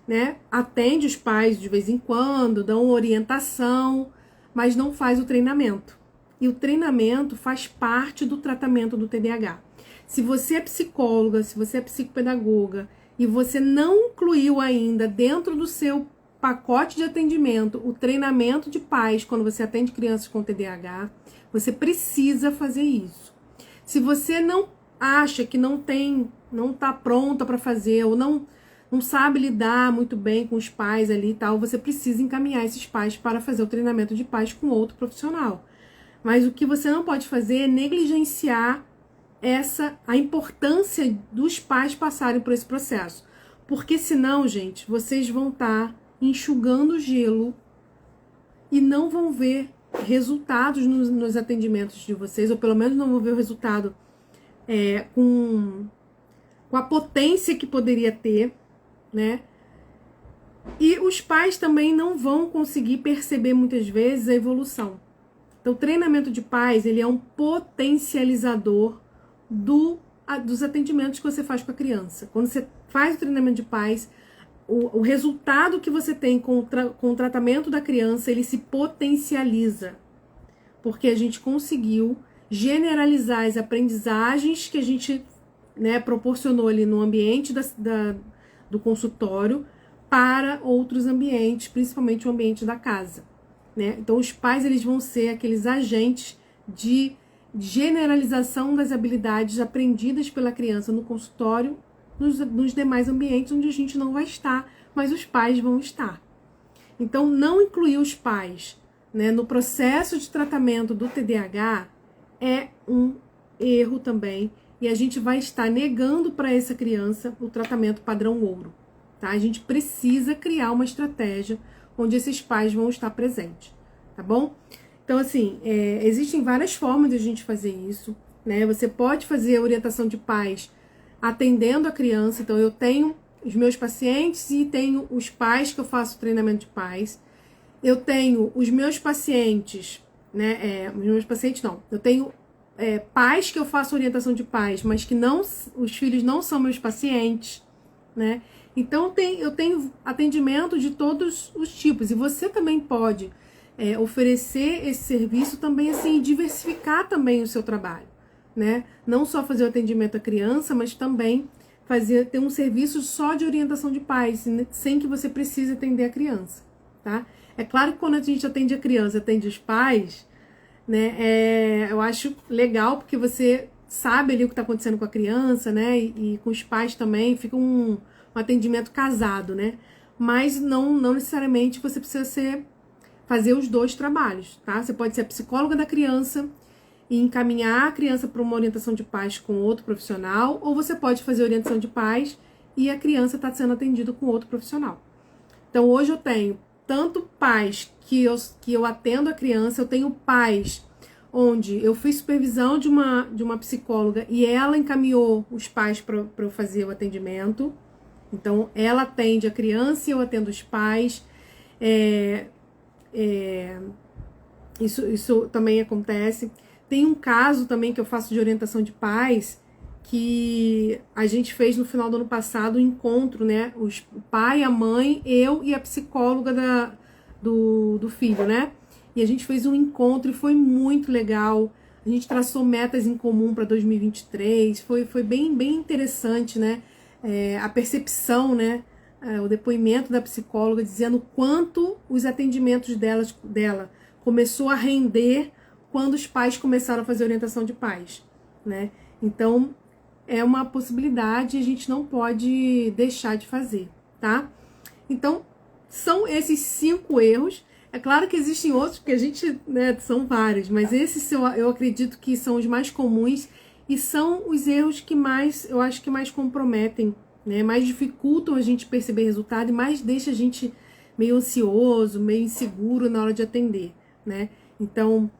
né? Atende os pais de vez em quando, dão orientação, mas não faz o treinamento. e o treinamento faz parte do tratamento do TDAH. Se você é psicóloga, se você é psicopedagoga e você não incluiu ainda dentro do seu pacote de atendimento o treinamento de pais quando você atende crianças com TDAH, você precisa fazer isso. Se você não acha que não está pronta para fazer ou não sabe lidar muito bem com os pais ali e tal, você precisa encaminhar esses pais para fazer o treinamento de pais com outro profissional. Mas o que você não pode fazer é negligenciar a importância dos pais passarem por esse processo. Porque senão, gente, vocês vão estar enxugando gelo e não vão ver resultados nos atendimentos de vocês, ou pelo menos não vão ver o resultado com a potência que poderia ter, né? E os pais também não vão conseguir perceber muitas vezes a evolução. Então, o treinamento de pais, ele é um potencializador dos atendimentos que você faz com a criança. Quando você faz o treinamento de pais, o resultado que você tem com o tratamento da criança, ele se potencializa. Porque a gente conseguiu generalizar as aprendizagens que a gente, né, proporcionou ali no ambiente do consultório para outros ambientes, principalmente o ambiente da casa, né? Então, os pais, eles vão ser aqueles agentes de generalização das habilidades aprendidas pela criança no consultório, nos demais ambientes onde a gente não vai estar, mas os pais vão estar. Então, não incluir os pais, né, no processo de tratamento do TDAH é um erro também, e a gente vai estar negando para essa criança o tratamento padrão ouro, tá? A gente precisa criar uma estratégia onde esses pais vão estar presentes, tá bom? Então, assim, existem várias formas de a gente fazer isso, né? Você pode fazer orientação de pais atendendo a criança. Então, eu tenho os meus pacientes e tenho os pais que eu faço treinamento de pais. Eu tenho os meus pacientes, né? Eu tenho pais que eu faço orientação de pais, mas que os filhos não são meus pacientes, né? Então, eu tenho atendimento de todos os tipos. E você também pode oferecer esse serviço também, assim, diversificar também o seu trabalho, né? Não só fazer o atendimento à criança, mas também ter um serviço só de orientação de pais, sem que você precise atender a criança, tá? É claro que quando a gente atende a criança, atende os pais, né? Eu acho legal, porque você sabe ali o que está acontecendo com a criança, né? E com os pais também, fica um atendimento casado, né? Mas não necessariamente você precisa fazer os dois trabalhos, tá? Você pode ser a psicóloga da criança e encaminhar a criança para uma orientação de pais com outro profissional, ou você pode fazer orientação de pais e a criança está sendo atendida com outro profissional. Então, hoje eu tenho tanto pais que eu atendo a criança, eu tenho pais onde eu fiz supervisão de uma psicóloga e ela encaminhou os pais para eu fazer o atendimento. Então, ela atende a criança e eu atendo os pais. Isso também acontece. Tem um caso também que eu faço de orientação de pais, que a gente fez no final do ano passado um encontro, né? O pai, a mãe, eu e a psicóloga do filho, né? E a gente fez um encontro e foi muito legal. A gente traçou metas em comum para 2023. Foi bem interessante, né? A percepção, né? O depoimento da psicóloga dizendo quanto os atendimentos dela começou a render quando os pais começaram a fazer orientação de pais, né? Então, é uma possibilidade, a gente não pode deixar de fazer, tá? Então, são esses 5 erros. É claro que existem outros, porque a gente, né, são vários, mas esses eu acredito que são os mais comuns e são os erros que eu acho que mais comprometem, né? Mais dificultam a gente perceber resultado e mais deixa a gente meio ansioso, meio inseguro na hora de atender, né? Então,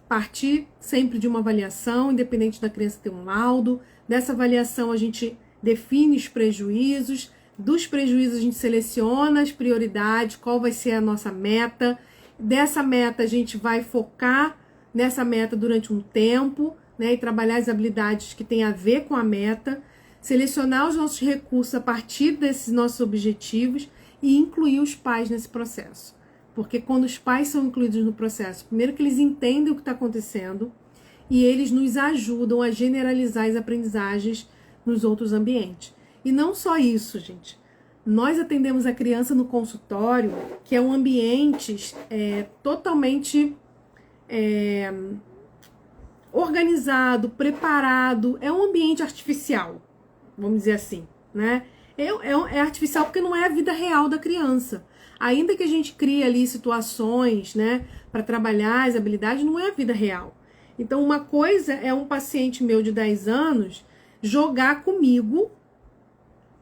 partir sempre de uma avaliação, independente da criança ter um laudo. Dessa avaliação a gente define os prejuízos, dos prejuízos a gente seleciona as prioridades, qual vai ser a nossa meta. Dessa meta a gente vai focar nessa meta durante um tempo, né, e trabalhar as habilidades que tem a ver com a meta, selecionar os nossos recursos a partir desses nossos objetivos e incluir os pais nesse processo. Porque quando os pais são incluídos no processo, primeiro que eles entendem o que está acontecendo e eles nos ajudam a generalizar as aprendizagens nos outros ambientes. E não só isso, gente. Nós atendemos a criança no consultório, que é um ambiente totalmente organizado, preparado. É um ambiente artificial, vamos dizer assim, né? É artificial porque não é a vida real da criança. Ainda que a gente crie ali situações, né, para trabalhar as habilidades, não é a vida real. Então, uma coisa é um paciente meu de 10 anos jogar comigo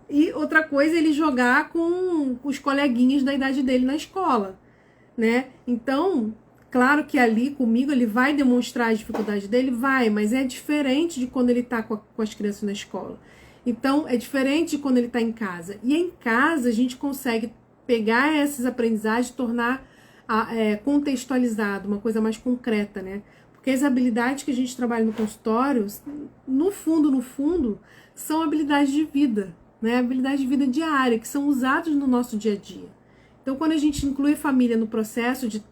e outra coisa é ele jogar com os coleguinhas da idade dele na escola, né? Então, claro que ali comigo ele vai demonstrar as dificuldades dele, vai, mas é diferente de quando ele tá com as crianças na escola. Então, é diferente de quando ele tá em casa. E em casa a gente consegue pegar essas aprendizagens e tornar contextualizado, uma coisa mais concreta, né? Porque as habilidades que a gente trabalha no consultório, no fundo, são habilidades de vida, né? Habilidades de vida diária, que são usadas no nosso dia a dia. Então, quando a gente inclui a família no processo de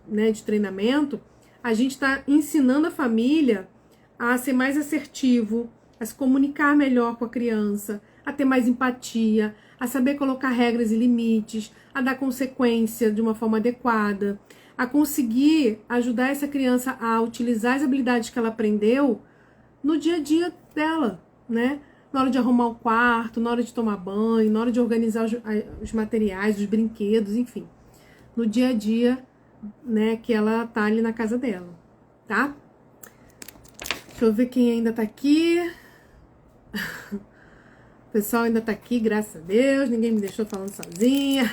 treinamento, a gente está ensinando a família a ser mais assertivo, a se comunicar melhor com a criança, a ter mais empatia, a saber colocar regras e limites, a dar consequência de uma forma adequada, a conseguir ajudar essa criança a utilizar as habilidades que ela aprendeu no dia a dia dela, né? Na hora de arrumar o quarto, na hora de tomar banho, na hora de organizar os materiais, os brinquedos, enfim. No dia a dia, né, que ela tá ali na casa dela, tá? Deixa eu ver quem ainda tá aqui. O pessoal ainda tá aqui, graças a Deus. Ninguém me deixou falando sozinha.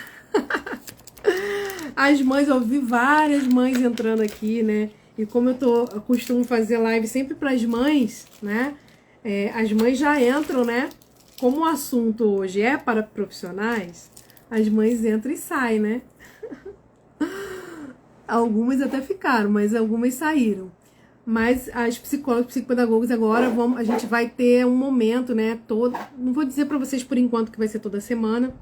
As mães, eu ouvi várias mães entrando aqui, né? E como eu costumo fazer live sempre para as mães, né? As mães já entram, né? Como o assunto hoje é para profissionais, as mães entram e saem, né? Algumas até ficaram, mas algumas saíram. Mas as psicólogas, psicopedagogos agora, a gente vai ter um momento, né? Não vou dizer para vocês por enquanto que vai ser toda semana,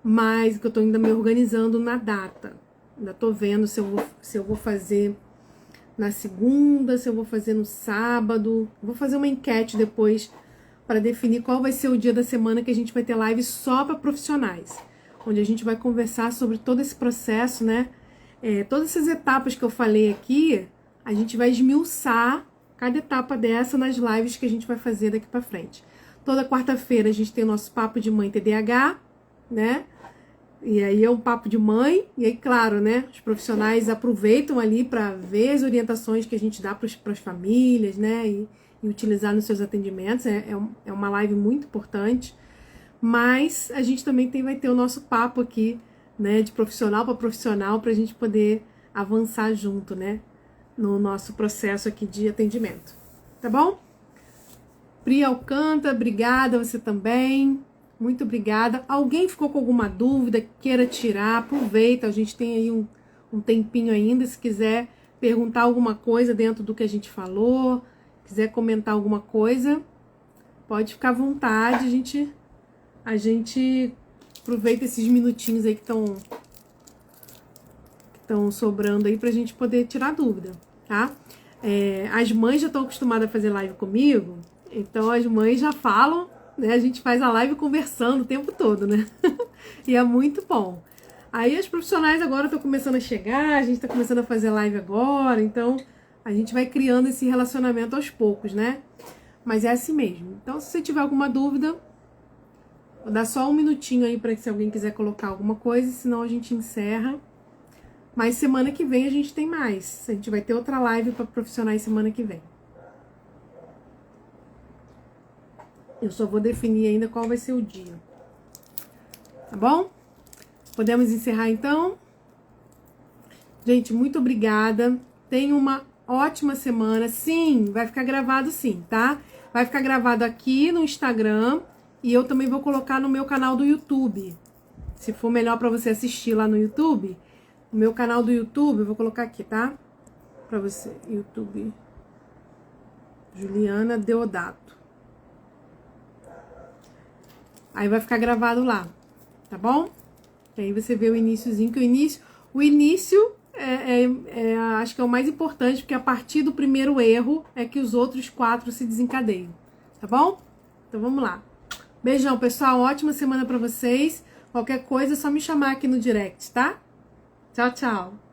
mas que eu tô ainda me organizando na data. Ainda tô vendo se eu vou fazer na segunda, se eu vou fazer no sábado. Vou fazer uma enquete depois para definir qual vai ser o dia da semana que a gente vai ter live só para profissionais, onde a gente vai conversar sobre todo esse processo, né? Todas essas etapas que eu falei aqui, a gente vai esmiuçar cada etapa dessa nas lives que a gente vai fazer daqui para frente. Toda quarta-feira a gente tem o nosso papo de mãe TDAH, né? E aí é um papo de mãe, e aí, claro, né? Os profissionais aproveitam ali para ver as orientações que a gente dá para as famílias, né? E utilizar nos seus atendimentos. É uma live muito importante. Mas a gente também vai ter o nosso papo aqui, né? De profissional para profissional, para a gente poder avançar junto, né? No nosso processo aqui de atendimento. Tá bom? Pri Alcântara, obrigada, você também. Muito obrigada. Alguém ficou com alguma dúvida, queira tirar, aproveita. A gente tem aí um tempinho ainda. Se quiser perguntar alguma coisa dentro do que a gente falou, quiser comentar alguma coisa, pode ficar à vontade. A gente aproveita esses minutinhos aí que estão sobrando aí pra gente poder tirar dúvida, tá? As mães já estão acostumadas a fazer live comigo, então as mães já falam, né? A gente faz a live conversando o tempo todo, né? E é muito bom. Aí as profissionais agora estão começando a chegar, a gente está começando a fazer live agora, então a gente vai criando esse relacionamento aos poucos, né? Mas é assim mesmo. Então, se você tiver alguma dúvida, vou dar só um minutinho aí para se alguém quiser colocar alguma coisa, senão a gente encerra. Mas semana que vem a gente tem mais. A gente vai ter outra live para profissionais semana que vem. Eu só vou definir ainda qual vai ser o dia. Tá bom? Podemos encerrar então? Gente, muito obrigada. Tenha uma ótima semana. Sim, vai ficar gravado sim, tá? Vai ficar gravado aqui no Instagram e eu também vou colocar no meu canal do YouTube. Se for melhor para você assistir lá no YouTube, o meu canal do YouTube, eu vou colocar aqui, tá? Pra você, YouTube. Juliana Deodato. Aí vai ficar gravado lá, tá bom? E aí você vê o iniciozinho, que o início acho que é o mais importante, porque a partir do primeiro erro é que os outros 4 se desencadeiam, tá bom? Então vamos lá. Beijão, pessoal, ótima semana pra vocês. Qualquer coisa é só me chamar aqui no direct, tá? Tchau, tchau.